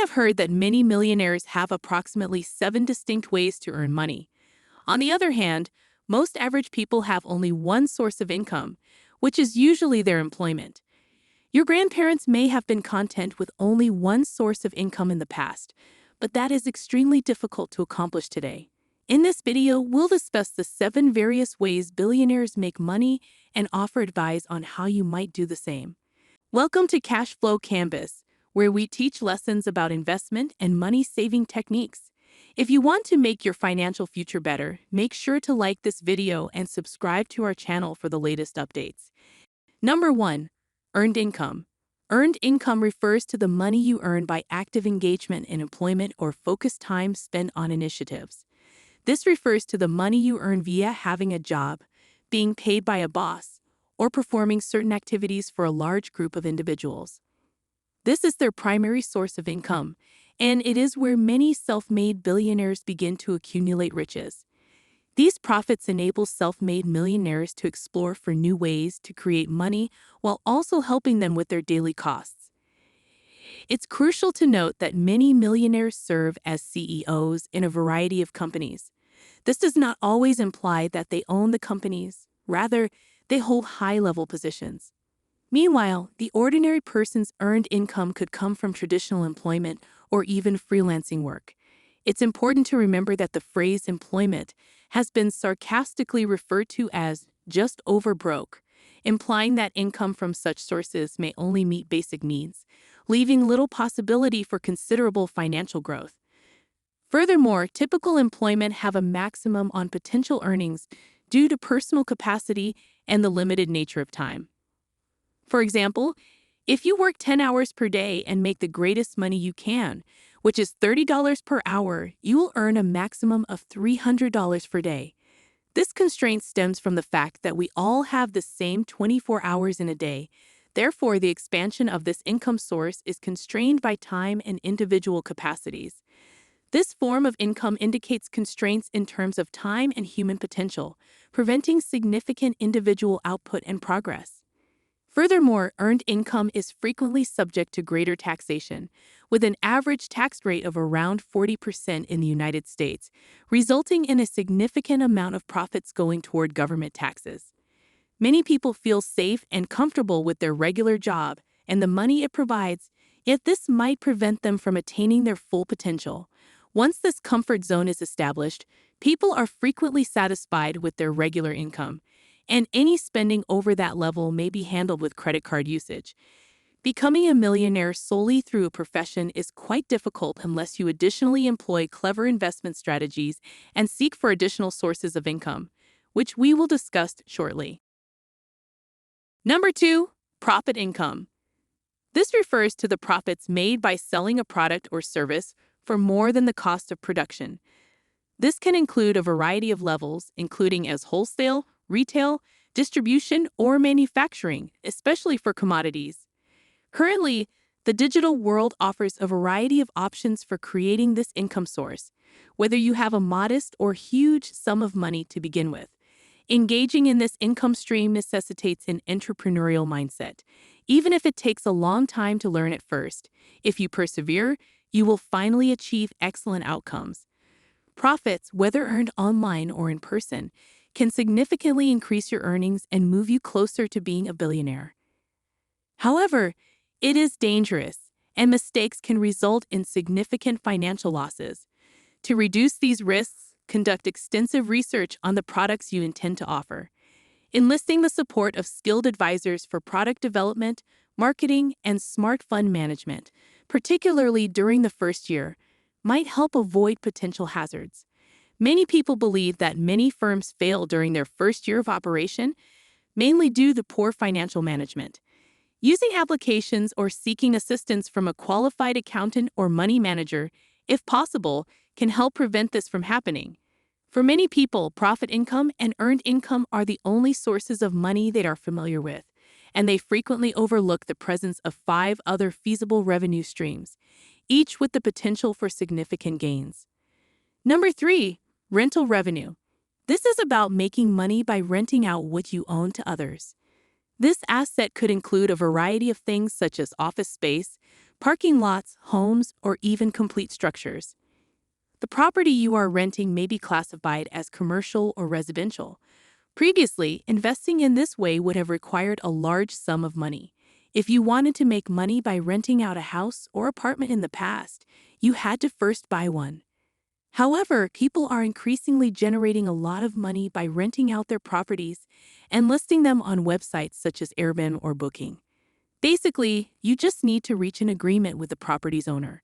have heard that many millionaires have approximately 7 distinct ways to earn money. On the other hand, most average people have only one source of income, which is usually their employment. Your grandparents may have been content with only one source of income in the past, but that is extremely difficult to accomplish today. In this video, we'll discuss the 7 various ways billionaires make money and offer advice on how you might do the same. Welcome to Cashflow Canvas, where we teach lessons about investment and money-saving techniques. If you want to make your financial future better, make sure to like this video and subscribe to our channel for the latest updates. Number 1. Earned income. Earned income refers to the money you earn by active engagement in employment or focused time spent on initiatives. This refers to the money you earn via having a job, being paid by a boss, or performing certain activities for a large group of individuals. This is their primary source of income, and it is where many self-made billionaires begin to accumulate riches. These profits enable self-made millionaires to explore for new ways to create money while also helping them with their daily costs. It's crucial to note that many millionaires serve as CEOs in a variety of companies. This does not always imply that they own the companies. Rather, they hold high-level positions. Meanwhile, the ordinary person's earned income could come from traditional employment or even freelancing work. It's important to remember that the phrase employment has been sarcastically referred to as just over broke, implying that income from such sources may only meet basic needs, leaving little possibility for considerable financial growth. Furthermore, typical employment have a maximum on potential earnings due to personal capacity and the limited nature of time. For example, if you work 10 hours per day and make the greatest money you can, which is $30 per hour, you will earn a maximum of $300 per day. This constraint stems from the fact that we all have the same 24 hours in a day. Therefore, the expansion of this income source is constrained by time and individual capacities. This form of income indicates constraints in terms of time and human potential, preventing significant individual output and progress. Furthermore, earned income is frequently subject to greater taxation, with an average tax rate of around 40% in the United States, resulting in a significant amount of profits going toward government taxes. Many people feel safe and comfortable with their regular job and the money it provides, yet this might prevent them from attaining their full potential. Once this comfort zone is established, people are frequently satisfied with their regular income, and any spending over that level may be handled with credit card usage. Becoming a millionaire solely through a profession is quite difficult unless you additionally employ clever investment strategies and seek for additional sources of income, which we will discuss shortly. Number 2. Profit income. This refers to the profits made by selling a product or service for more than the cost of production. This can include a variety of levels, including as wholesale, retail, distribution, or manufacturing, especially for commodities. Currently, the digital world offers a variety of options for creating this income source, whether you have a modest or huge sum of money to begin with. Engaging in this income stream necessitates an entrepreneurial mindset, even if it takes a long time to learn at first. If you persevere, you will finally achieve excellent outcomes. Profits, whether earned online or in person, can significantly increase your earnings and move you closer to being a billionaire. However, it is dangerous, and mistakes can result in significant financial losses. To reduce these risks, conduct extensive research on the products you intend to offer. Enlisting the support of skilled advisors for product development, marketing, and smart fund management, particularly during the first year, might help avoid potential hazards. Many people believe that many firms fail during their first year of operation, mainly due to poor financial management. Using applications or seeking assistance from a qualified accountant or money manager, if possible, can help prevent this from happening. For many people, profit income and earned income are the only sources of money they are familiar with, and they frequently overlook the presence of 5 other feasible revenue streams, each with the potential for significant gains. Number 3. Rental revenue. This is about making money by renting out what you own to others. This asset could include a variety of things such as office space, parking lots, homes, or even complete structures. The property you are renting may be classified as commercial or residential. Previously, investing in this way would have required a large sum of money. If you wanted to make money by renting out a house or apartment in the past, you had to first buy one. However, people are increasingly generating a lot of money by renting out their properties and listing them on websites such as Airbnb or Booking. Basically, you just need to reach an agreement with the property's owner.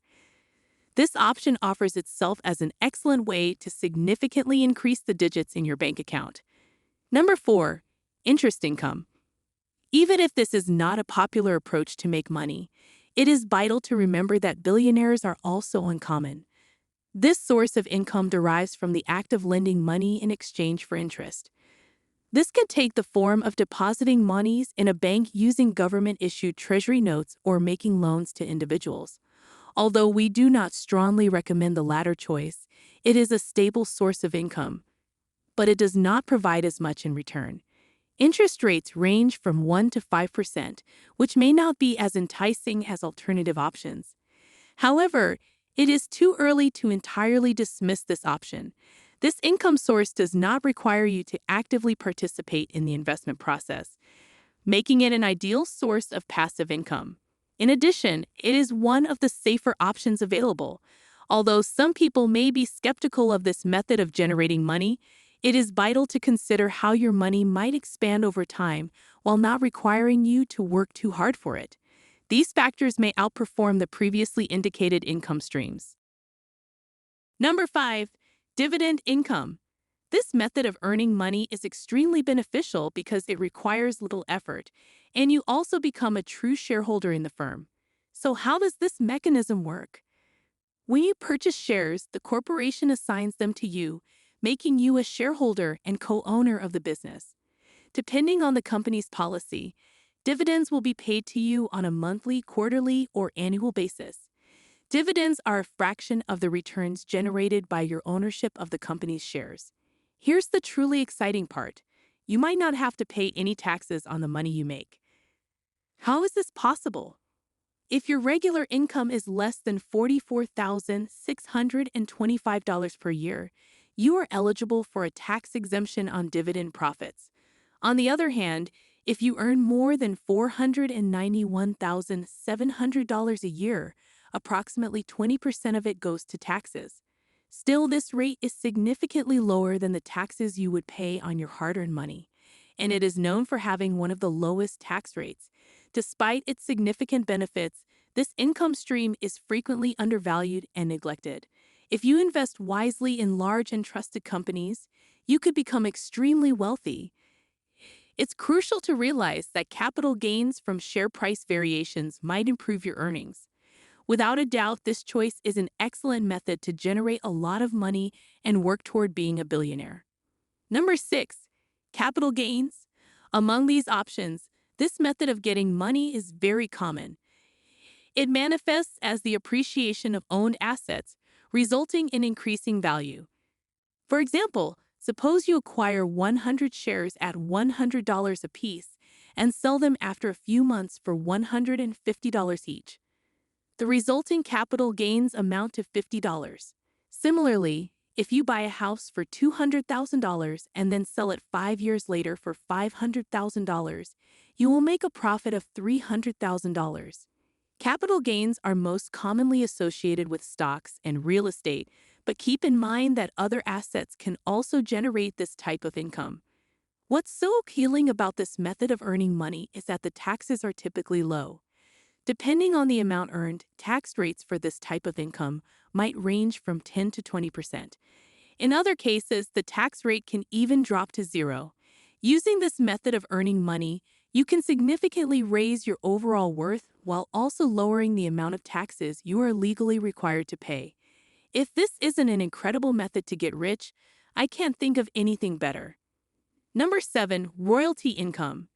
This option offers itself as an excellent way to significantly increase the digits in your bank account. Number 4. Interest income. Even if this is not a popular approach to make money, it is vital to remember that billionaires are also uncommon. This source of income derives from the act of lending money in exchange for interest. This can take the form of depositing monies in a bank using government-issued treasury notes or making loans to individuals. Although we do not strongly recommend the latter choice, it is a stable source of income, but it does not provide as much in return. Interest rates range from 1 to 5%, which may not be as enticing as alternative options. However, it is too early to entirely dismiss this option. This income source does not require you to actively participate in the investment process, making it an ideal source of passive income. In addition, it is one of the safer options available. Although some people may be skeptical of this method of generating money, it is vital to consider how your money might expand over time while not requiring you to work too hard for it. These factors may outperform the previously indicated income streams. Number 5. Dividend income. This method of earning money is extremely beneficial because it requires little effort, and you also become a true shareholder in the firm. So how does this mechanism work? When you purchase shares, the corporation assigns them to you, making you a shareholder and co-owner of the business. Depending on the company's policy, dividends will be paid to you on a monthly, quarterly, or annual basis. Dividends are a fraction of the returns generated by your ownership of the company's shares. Here's the truly exciting part. You might not have to pay any taxes on the money you make. How is this possible? If your regular income is less than $44,625 per year, you are eligible for a tax exemption on dividend profits. On the other hand, if you earn more than $491,700 a year, approximately 20% of it goes to taxes. Still, this rate is significantly lower than the taxes you would pay on your hard-earned money, and it is known for having one of the lowest tax rates. Despite its significant benefits, this income stream is frequently undervalued and neglected. If you invest wisely in large and trusted companies, you could become extremely wealthy. It's crucial to realize that capital gains from share price variations might improve your earnings. Without a doubt, this choice is an excellent method to generate a lot of money and work toward being a billionaire. Number 6. Capital gains. Among these options, this method of getting money is very common. It manifests as the appreciation of owned assets, resulting in increasing value. For example, suppose you acquire 100 shares at $100 apiece and sell them after a few months for $150 each. The resulting capital gains amount to $50. Similarly, if you buy a house for $200,000 and then sell it 5 years later for $500,000, you will make a profit of $300,000. Capital gains are most commonly associated with stocks and real estate, but keep in mind that other assets can also generate this type of income. What's so appealing about this method of earning money is that the taxes are typically low. Depending on the amount earned, tax rates for this type of income might range from 10 to 20%. In other cases, the tax rate can even drop to zero. Using this method of earning money, you can significantly raise your overall worth while also lowering the amount of taxes you are legally required to pay. If this isn't an incredible method to get rich, I can't think of anything better. Number 7. Royalty income.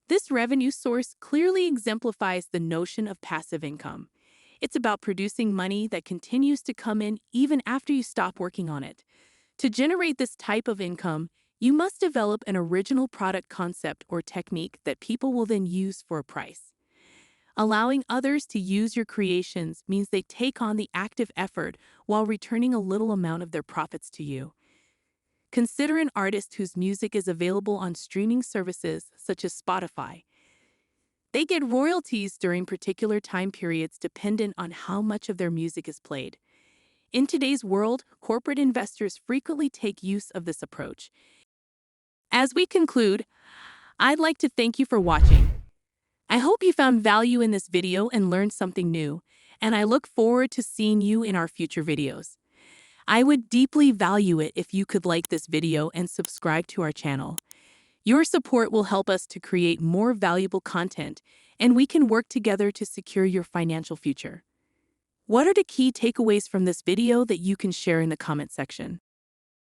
This revenue source clearly exemplifies the notion of passive income. It's about producing money that continues to come in even after you stop working on it. To generate this type of income, you must develop an original product concept or technique that people will then use for a price. Allowing others to use your creations means they take on the active effort while returning a little amount of their profits to you. Consider an artist whose music is available on streaming services such as Spotify. They get royalties during particular time periods dependent on how much of their music is played. In today's world, corporate investors frequently take use of this approach. As we conclude, I'd like to thank you for watching. I hope you found value in this video and learned something new, and I look forward to seeing you in our future videos. I would deeply value it if you could like this video and subscribe to our channel. Your support will help us to create more valuable content, and we can work together to secure your financial future. What are the key takeaways from this video that you can share in the comment section?